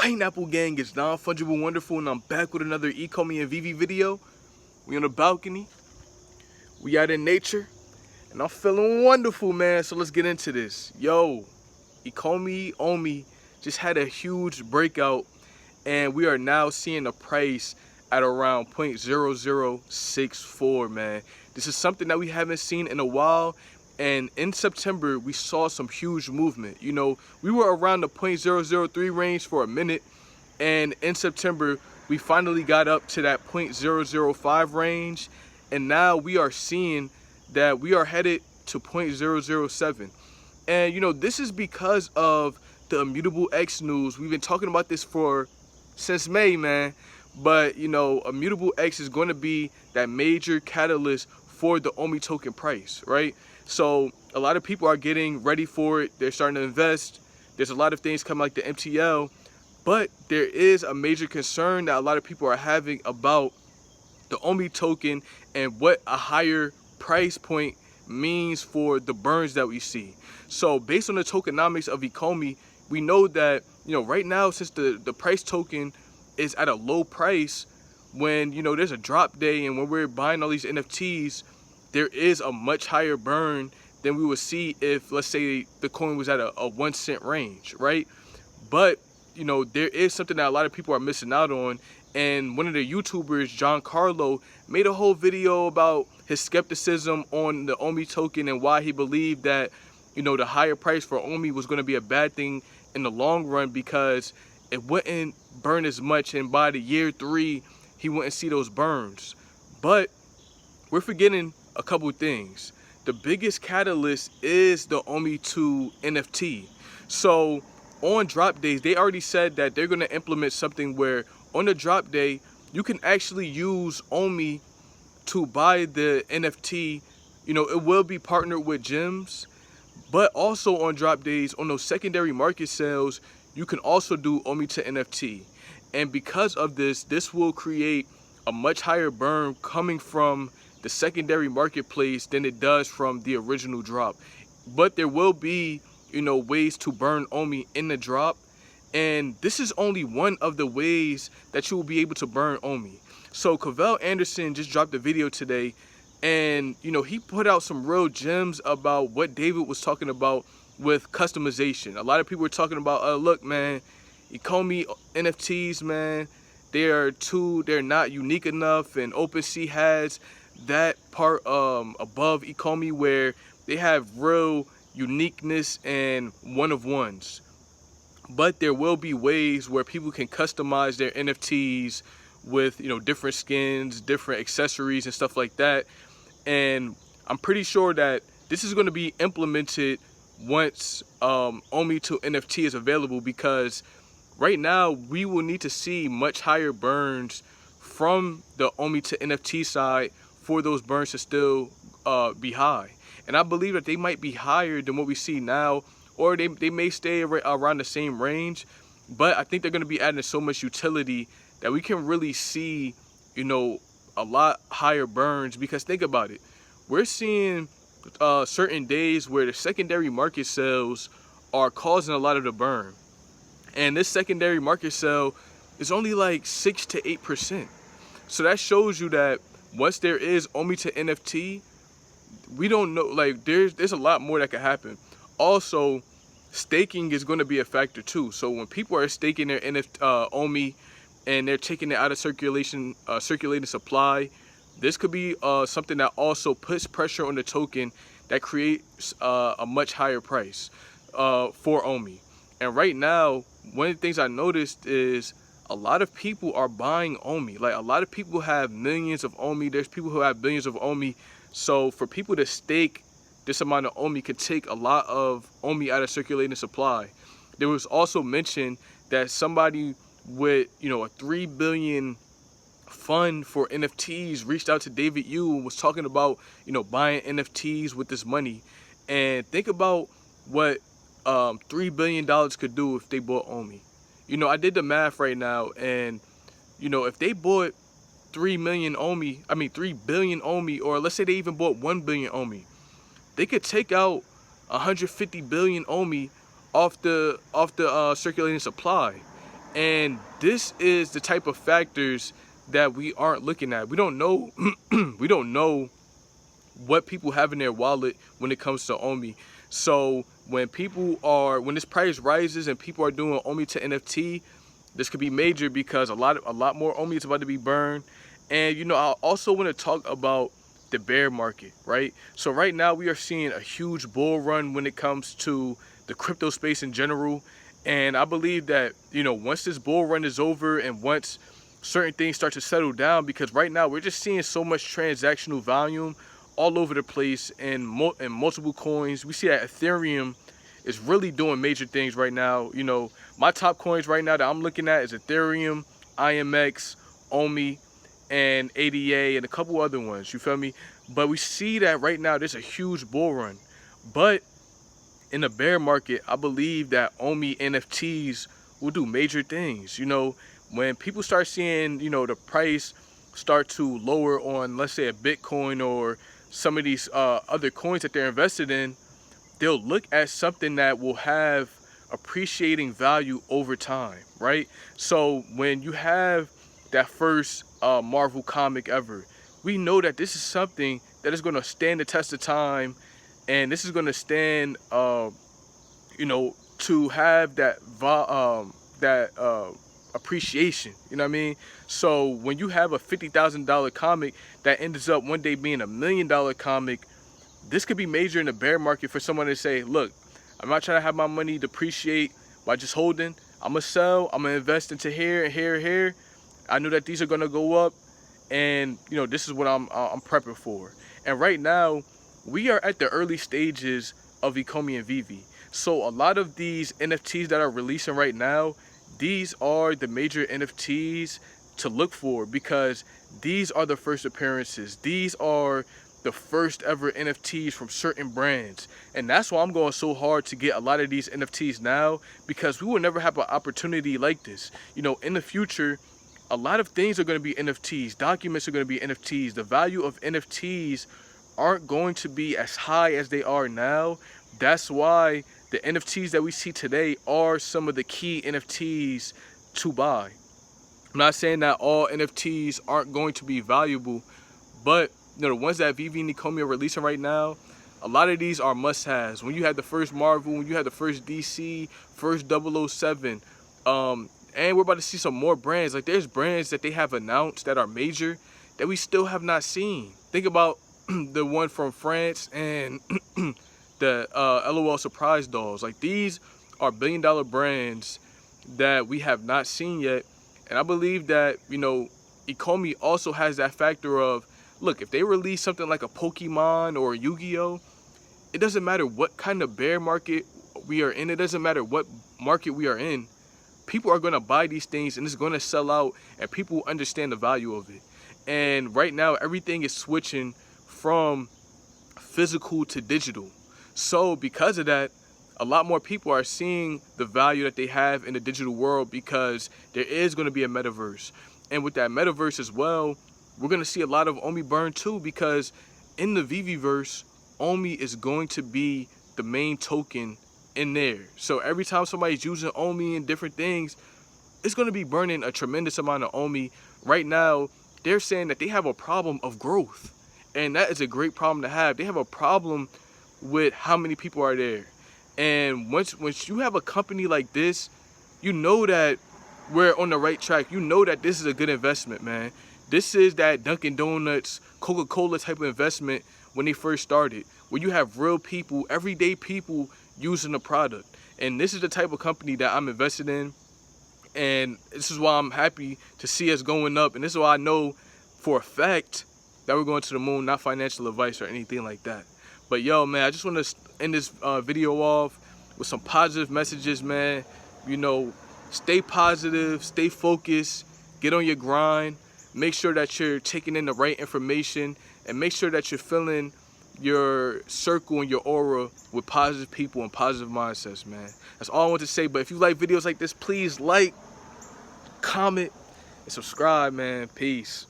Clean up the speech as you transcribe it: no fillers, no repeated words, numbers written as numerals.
Pineapple Gang? Is Non-Fungible Wonderful, and I'm back with another Ecomi and VV video. We on the balcony, we out in nature, and I'm feeling wonderful, man. So let's get into this. Yo, Ecomi just had a huge breakout, and we are now seeing the price at around 0.0064, man. This is something that we haven't seen in a while. And in September, we saw some huge movement. You know, we were around the 0.003 range for a minute. And in September, we finally got up to that 0.005 range. And now we are seeing that we are headed to 0.007. And, you know, this is because of the Immutable X news. We've been talking about this since May, man. But, you know, Immutable X is going to be that major catalyst for the OMI token price, right? So a lot of people are getting ready for it. They're starting to invest. There's a lot of things coming like the MTL, but there is a major concern that a lot of people are having about the OMI token and what a higher price point means for the burns that we see. So based on the tokenomics of Ecomi, we know that, you know, right now, since the price token is at a low price, when, you know, there's a drop day and when we're buying all these NFTs, there is a much higher burn than we would see if, let's say, the coin was at a 1 cent range, right? But, you know, there is something that a lot of people are missing out on. And one of the YouTubers, John Carlo, made a whole video about his skepticism on the OMI token and why he believed that, you know, the higher price for OMI was going to be a bad thing in the long run because it wouldn't burn as much. And by the year 3, he wouldn't see those burns. But we're forgetting a couple things. The biggest catalyst is the OMI 2 NFT. So on drop days, they already said that they're going to implement something where on the drop day, you can actually use OMI to buy the NFT. You know, it will be partnered with gems, but also on drop days, on those secondary market sales, you can also do OMI to NFT. And because of this, this will create a much higher burn coming from the secondary marketplace than it does from the original drop. But there will be, you know, ways to burn OMI in the drop. And this is only one of the ways that you will be able to burn OMI. So Cavell Anderson just dropped a video today, and, you know, he put out some real gems about what David was talking about with customization. A lot of people were talking about, look, man, Ecomi NFTs, man, they're not unique enough, and OpenSea has that part above Ecomi where they have real uniqueness and one-of-ones. But there will be ways where people can customize their NFTs with, you know, different skins, different accessories and stuff like that. And I'm pretty sure that this is going to be implemented once OMI to NFT is available, because right now we will need to see much higher burns from the OMI to NFT side for those burns to still be high. And I believe that they might be higher than what we see now, or they may stay around the same range. But I think they're going to be adding so much utility that we can really see, you know, a lot higher burns. Because think about it, we're seeing certain days where the secondary market sales are causing a lot of the burn, and this secondary market sale is only like 6 to 8%. So that shows you that once there is OMI to NFT, we don't know, like there's a lot more that could happen. Also, staking is going to be a factor too. So when people are staking their OMI and they're taking it out of circulating supply, this could be something that also puts pressure on the token that creates a much higher price for OMI. And right now, one of the things I noticed is a lot of people are buying OMI. Like, a lot of people have millions of OMI. There's people who have billions of OMI. So for people to stake this amount of OMI could take a lot of OMI out of circulating supply. There was also mention that somebody with, you know, a 3 billion fund for NFTs reached out to David Yu and was talking about, you know, buying NFTs with this money. And think about what $3 billion could do if they bought OMI. You know, I did the math right now, and, you know, if they bought 3 billion OMI, or let's say they even bought 1 billion OMI, they could take out 150 billion OMI off the circulating supply. And this is the type of factors that we aren't looking at. We don't know we don't know what people have in their wallet when it comes to Omi. So when this price rises and people are doing Omi to NFT, this could be major because a lot more Omi is about to be burned. And you know, I also want to talk about the bear market, right? So right now we are seeing a huge bull run when it comes to the crypto space in general. And I believe that, you know, once this bull run is over and once certain things start to settle down, because right now we're just seeing so much transactional volume all over the place in multiple coins. We see that Ethereum is really doing major things right now. You know, my top coins right now that I'm looking at is Ethereum, IMX, Omi, and ADA, and a couple other ones, you feel me? But we see that right now there's a huge bull run. But in the bear market, I believe that Omi NFTs will do major things. You know, when people start seeing, you know, the price start to lower on, let's say, a Bitcoin or some of these other coins that they're invested in, they'll look at something that will have appreciating value over time, right? So when you have that first Marvel comic ever, we know that this is something that is going to stand the test of time, and this is going to stand, you know, to have that appreciation. You know what I mean? So when you have a $50,000 comic that ends up one day being $1 million comic, this could be major in the bear market for someone to say, look, I'm not trying to have my money depreciate by just holding. I'm gonna sell. I'm gonna invest into here and here and here. I know that these are gonna go up, and you know, this is what I'm prepping for. And right now, we are at the early stages of Ecomi and Vivi. So a lot of these NFTs that are releasing right now, these are the major NFTs to look for, because these are the first appearances. These are the first ever NFTs from certain brands. And that's why I'm going so hard to get a lot of these NFTs now, because we will never have an opportunity like this. You know, in the future, a lot of things are going to be NFTs. Documents are going to be NFTs. The value of NFTs aren't going to be as high as they are now. That's why the NFTs that we see today are some of the key NFTs to buy. I'm not saying that all NFTs aren't going to be valuable, but you know, the ones that Vivi and Ecomi are releasing right now, a lot of these are must-haves. When you had the first Marvel, when you had the first DC, first 007, and we're about to see some more brands. Like, there's brands that they have announced that are major that we still have not seen. Think about the one from France and the LOL Surprise Dolls. Like, these are billion-dollar brands that we have not seen yet. And I believe that, you know, Ecomi also has that factor of, look, if they release something like a Pokemon or a Yu-Gi-Oh!, it doesn't matter what kind of bear market we are in. It doesn't matter what market we are in. People are going to buy these things and it's going to sell out, and people understand the value of it. And right now, everything is switching from physical to digital. So because of that, a lot more people are seeing the value that they have in the digital world, because there is going to be a metaverse. And with that metaverse as well, we're going to see a lot of Omi burn too, because in the Viviverse, Omi is going to be the main token in there. So every time somebody's using Omi and different things, it's going to be burning a tremendous amount of Omi. Right now, they're saying that they have a problem of growth. And that is a great problem to have. They have a problem with how many people are there. And once you have a company like this, you know that we're on the right track. You know that this is a good investment, man. This is that Dunkin' Donuts, Coca-Cola type of investment when they first started, where you have real people, everyday people using the product. And this is the type of company that I'm invested in. And this is why I'm happy to see us going up. And this is why I know for a fact that we're going to the moon, not financial advice or anything like that. But yo, man, I just want to end this video off with some positive messages, man. You know, stay positive, stay focused, get on your grind. Make sure that you're taking in the right information, and make sure that you're filling your circle and your aura with positive people and positive mindsets, man. That's all I want to say. But if you like videos like this, please like, comment, and subscribe, man. Peace.